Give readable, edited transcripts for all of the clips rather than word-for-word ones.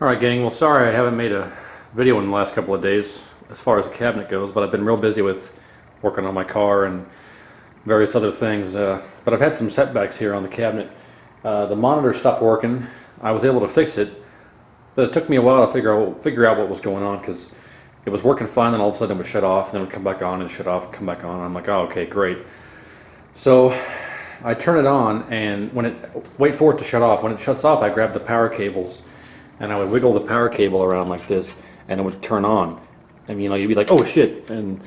Alright gang, well sorry I haven't made a video in the last couple of days as far as the cabinet goes, but I've been real busy with working on my car and various other things, but I've had some setbacks here on the cabinet. The monitor stopped working. I was able to fix it, but it took me a while to figure out what was going on, because it was working fine and all of a sudden it would shut off and then it would come back on and shut off and come back on. I'm like, oh okay, great. So I turn it on, and wait for it to shut off. When it shuts off, I grab the power cables and I would wiggle the power cable around like this, and it would turn on. And you'd be like, oh shit. And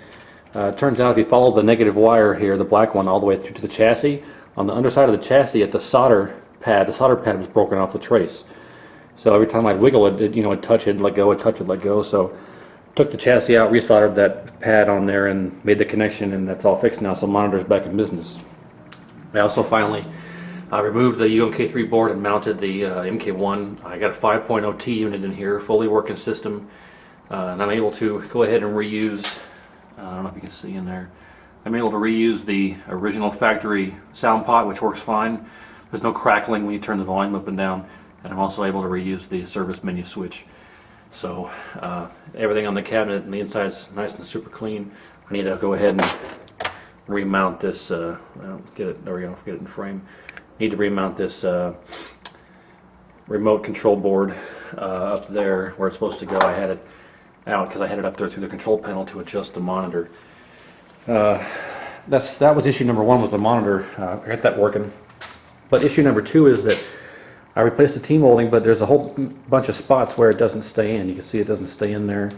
it turns out if you follow the negative wire here, the black one, all the way through to the chassis, on the underside of the chassis at the solder pad was broken off the trace. So every time I'd wiggle it, it'd touch it, let go, it'd touch it, let go. So took the chassis out, resoldered that pad on there, and made the connection, and that's all fixed now. So the monitor's back in business. I also finally removed the UMK3 board and mounted the MK1. I got a 5.0 T unit in here, fully working system, and I'm able to go ahead and reuse, I don't know if you can see in there, I'm able to reuse the original factory sound pot, which works fine. There's no crackling when you turn the volume up and down, and I'm also able to reuse the service menu switch. So everything on the cabinet and the inside is nice and super clean. I need to go ahead and remount this, there we go, get it in frame. Need to remount this remote control board up there where it's supposed to go. I had it out because I had it up there through the control panel to adjust the monitor. That was issue number one, was the monitor. I got that working. But issue number two is that I replaced the T-molding, but there's a whole bunch of spots where it doesn't stay in. You can see it doesn't stay in there.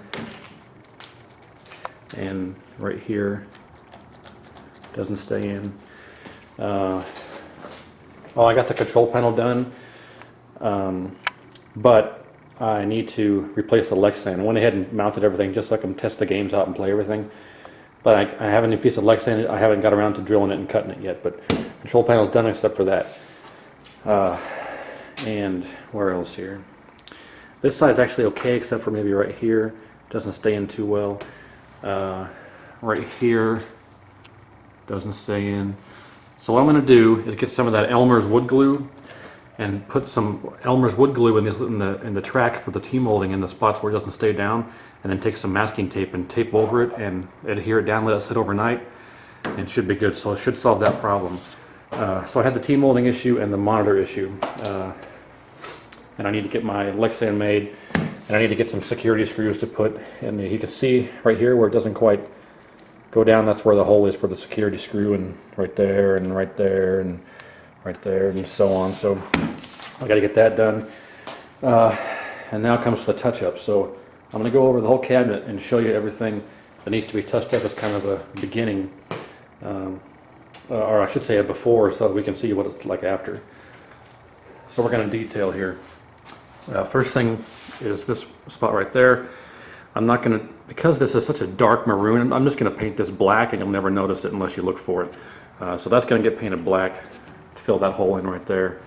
And right here doesn't stay in. Well, I got the control panel done, but I need to replace the Lexan. I went ahead and mounted everything just so I can test the games out and play everything. But I have a new piece of Lexan. I haven't got around to drilling it and cutting it yet, but control panel's done except for that. And where else here? This side's actually okay except for maybe right here. Doesn't stay in too well. Right here doesn't stay in. So what I'm going to do is get some of that Elmer's wood glue and put some Elmer's wood glue in the track for the T-molding in the spots where it doesn't stay down, and then take some masking tape and tape over it and adhere it down, let it sit overnight, and it should be good. So it should solve that problem. So I had the T-molding issue and the monitor issue, and I need to get my Lexan made, and I need to get some security screws to put in there. You can see right here where it doesn't quite go down, that's where the hole is for the security screw, and right there and right there and right there and so on. So I got to get that done, and now comes the touch-up. So I'm going to go over the whole cabinet and show you everything that needs to be touched up as kind of a beginning, or I should say a before, so we can see what it's like after. So we're going to detail here. First thing is this spot right there. I'm not going to, because this is such a dark maroon, I'm just going to paint this black, and you'll never notice it unless you look for it. So that's going to get painted black to fill that hole in right there.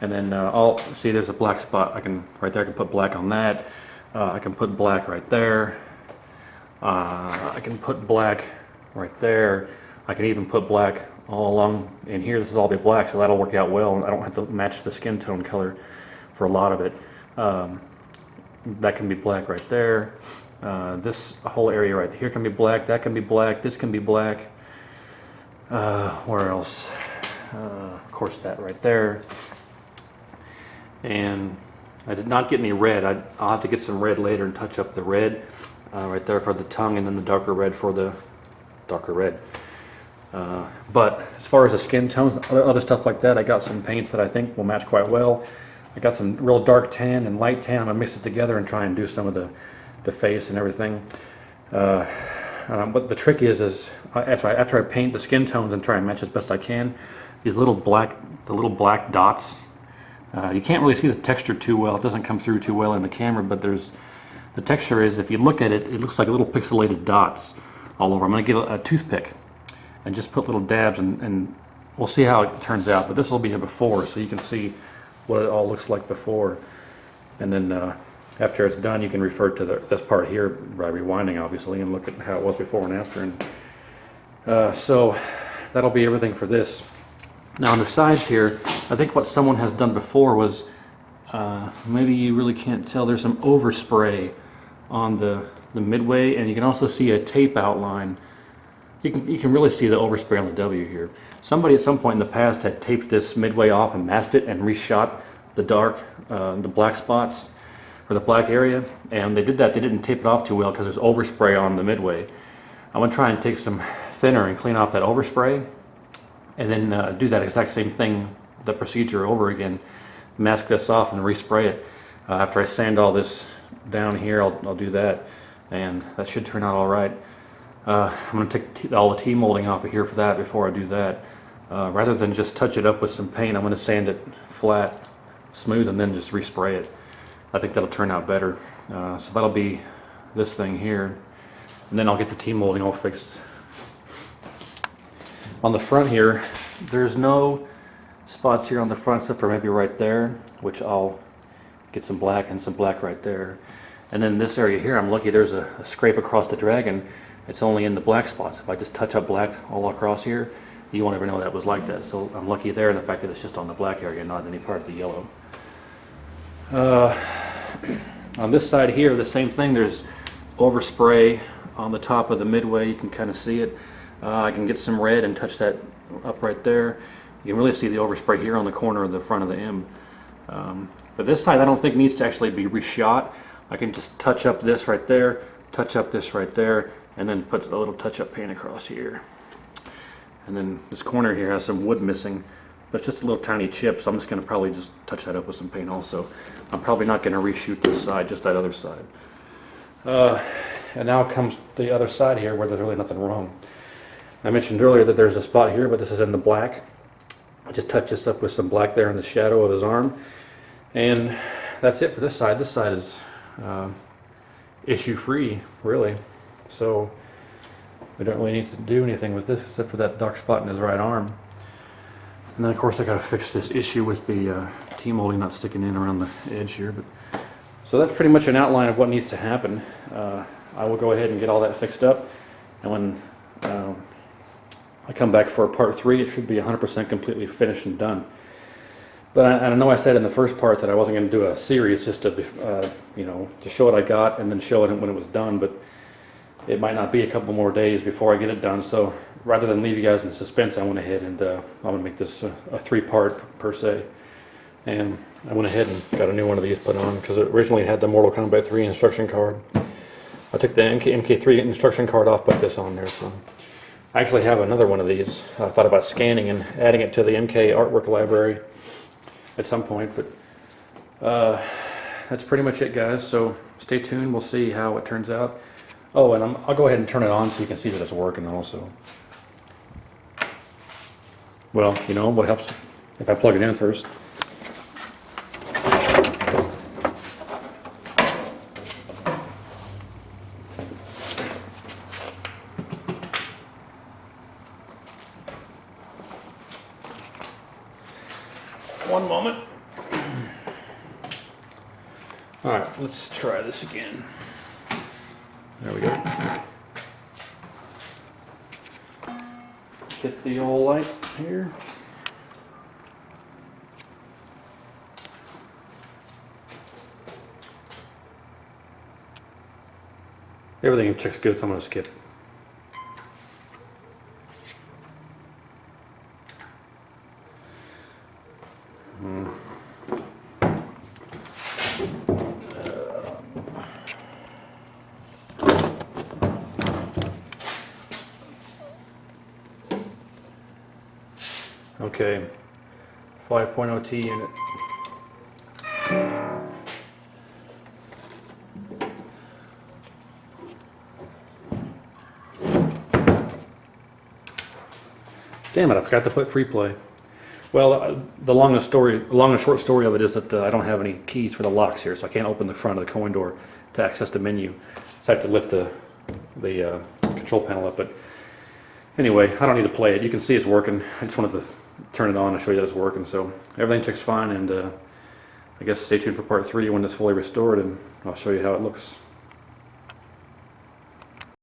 And then I'll see there's a black spot. Right there I can put black on that. I can put black right there. I can put black right there. I can even put black all along in here. This is all be black, so that'll work out well. I don't have to match the skin tone color for a lot of it. That can be black right there. This whole area right here can be black. That can be black. This can be black. Where else? Of course, that right there. And I did not get any red. I'll have to get some red later and touch up the red right there for the tongue, and then the darker red for the darker red. But as far as the skin tones, other stuff like that, I got some paints that I think will match quite well. I got some real dark tan and light tan. I'm going to mix it together and try and do some of the face and everything. But the trick is after I paint the skin tones and try and match as best I can, these little black dots, you can't really see the texture too well. It doesn't come through too well in the camera, but the texture is, if you look at it, it looks like little pixelated dots all over. I'm going to get a toothpick and just put little dabs, and we'll see how it turns out. But this will be a before, so you can see what it all looks like before. And then after it's done, you can refer to this part here by rewinding, obviously, and look at how it was before and after. And so that'll be everything for this. Now on the sides here, I think what someone has done before was maybe you really can't tell, there's some overspray on the midway, and you can also see a tape outline. You can really see the overspray on the W here. Somebody at some point in the past had taped this midway off and masked it and reshot the the black spots, or the black area, and they did that. They didn't tape it off too well because there's overspray on the midway. I'm going to try and take some thinner and clean off that overspray, and then do that exact same thing, the procedure over again. Mask this off and respray it. After I sand all this down here, I'll do that, and that should turn out all right. I'm going to take all the T-molding off of here for that before I do that. Rather than just touch it up with some paint, I'm going to sand it flat, smooth, and then just respray it. I think that'll turn out better. So that'll be this thing here, and then I'll get the T-molding all fixed. On the front here, there's no spots here on the front except for maybe right there, which I'll get some black and some black right there. And then this area here, I'm lucky there's a scrape across the Dragon. It's only in the black spots. If I just touch up black all across here, you won't ever know that was like that. So I'm lucky there in the fact that it's just on the black area, not any part of the yellow. On this side here, the same thing. There's overspray on the top of the midway. You can kind of see it. I can get some red and touch that up right there. You can really see the overspray here on the corner of the front of the M. But this side I don't think needs to actually be reshot. I can just touch up this right there, touch up this right there, and then put a little touch-up paint across here. And then this corner here has some wood missing, but it's just a little tiny chip, so I'm just going to probably just touch that up with some paint also. I'm probably not going to reshoot this side, just that other side. And now comes the other side here where there's really nothing wrong. I mentioned earlier that there's a spot here, but this is in the black. I just touch this up with some black there in the shadow of his arm. And that's it for this side. This side is issue-free, really. So we don't really need to do anything with this except for that dark spot in his right arm. And then of course I got to fix this issue with the T-molding not sticking in around the edge here. But so that's pretty much an outline of what needs to happen. I will go ahead and get all that fixed up, and when I come back for part 3, it should be 100% completely finished and done. But I know I said in the first part that I wasn't going to do a series just to, you know, to show what I got and then show it when it was done, but it might not be a couple more days before I get it done. So rather than leave you guys in suspense, I went ahead and I'm going to make this a 3-part per se. And I went ahead and got a new one of these put on because it originally had the Mortal Kombat 3 instruction card. I took the MK3 instruction card off, put this on there. So I actually have another one of these. I thought about scanning and adding it to the MK artwork library at some point, but that's pretty much it, guys. So stay tuned. We'll see how it turns out. Oh, and I'll go ahead and turn it on so you can see that it's working also. Well, you know what helps if I plug it in first. One moment. All right, let's try this again. There we go. Get the old light here. Everything checks good, so I'm going to skip. Okay, 5.0 T unit. Damn it, I forgot to put free play. Well, the long and short story of it is that I don't have any keys for the locks here, so I can't open the front of the coin door to access the menu. So I have to lift the control panel up. But anyway, I don't need to play it. You can see it's working. I just wanted to turn it on and show you that it's working. So everything checks fine, and I guess stay tuned for part 3 when it's fully restored, and I'll show you how it looks.